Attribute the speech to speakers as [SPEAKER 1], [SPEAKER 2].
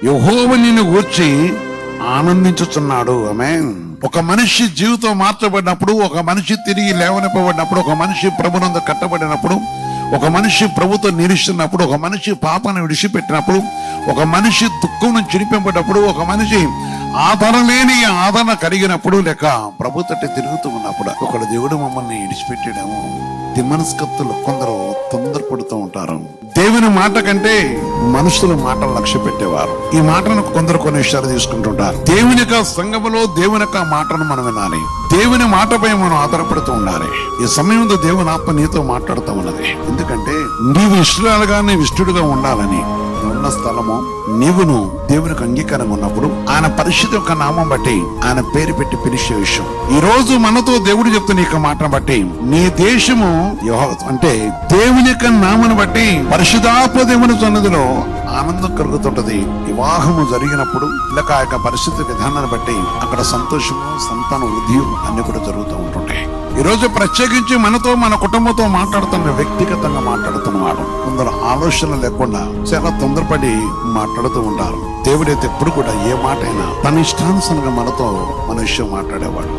[SPEAKER 1] యెహోవా నిన్ను గూర్చి ఆనందించుచున్నాడు. ఆమేన్. ఒక మనిషి జీవితం మార్చబడినప్పుడు, ఒక మనిషి తిరిగి లేవనెప్పబడినప్పుడు, ఒక మనిషి ప్రభునందు కట్టబడినప్పుడు, ఒక మనిషి ప్రభుతో నిరీక్షిస్తున్నప్పుడు, ఒక మనిషి పాపను విడిచిపెట్టినప్పుడు, ఒక మనిషి దుఃఖం నుంచి చిరిపింపబడినప్పుడు, ఒక మనిషి ఆధారం లేని ఆదరణ కలిగినప్పుడు, లేక ప్రభు తట్టి తిరుగుతూ ఉన్నప్పుడు, ఒకడు దేవుడు మమ్మల్ని విడిచిపెట్టాడేమో తిమ్మనస్కత్తులు కొందరు తొందరపడుతూ ఉంటారు. దేవుని మాట కంటే మనుషుల మాటలు లక్ష్య పెట్టేవారు. ఈ మాటను కొందరు కొన్ని విషయాలు తీసుకుంటుంటారు. దేవుని యొక్క సంఘములో దేవుని యొక్క మాటను మనం వినాలి. దేవుని మాటపై మనం ఆధారపడుతూ ఉండాలి. ఈ సమయంలో దేవుని ఆత్మ నీతో మాట్లాడుతూ ఉన్నది. ఎందుకంటే నీవు ఇష్టలుగా నీవు ఇష్టడుగా ఉండాలని ఉన్న స్థలము నీవును దేవునికి అంగీకారంగా ఉన్నప్పుడు ఆయన పరిశుద్ధ యొక్క నామం బట్టి ఆయన పేరు పెట్టి పిలిచే విషయం. ఈ రోజు మనతో దేవుడు చెప్తున్న ఈ మాటను బట్టి నీ దేశము అంటే దేవుని యొక్క నామను బట్టి పరిశుద్ధాత్మ దేవుని సన్నిధిలో ఆనందం కలుగుతుంటది. వివాహము జరిగినప్పుడు లేక ఆ యొక్క పరిస్థితి విధానాన్ని బట్టి అక్కడ సంతోషము, సంతాన వృద్ధి అన్ని కూడా జరుగుతూ ఉంటుంటాయి. ఈ రోజు ప్రత్యేకించి మనతో మన కుటుంబంతో మాట్లాడుతున్న వ్యక్తిగతంగా మాట్లాడుతున్నవాడు కొందరు ఆలోచన లేకుండా చాలా తొందరపడి మాట్లాడుతూ ఉంటారు. దేవుడైతే ఎప్పుడు కూడా ఏ మాట అయినా తన ఇష్టానుసారంగా మనతో మన విషయం మాట్లాడేవాడు.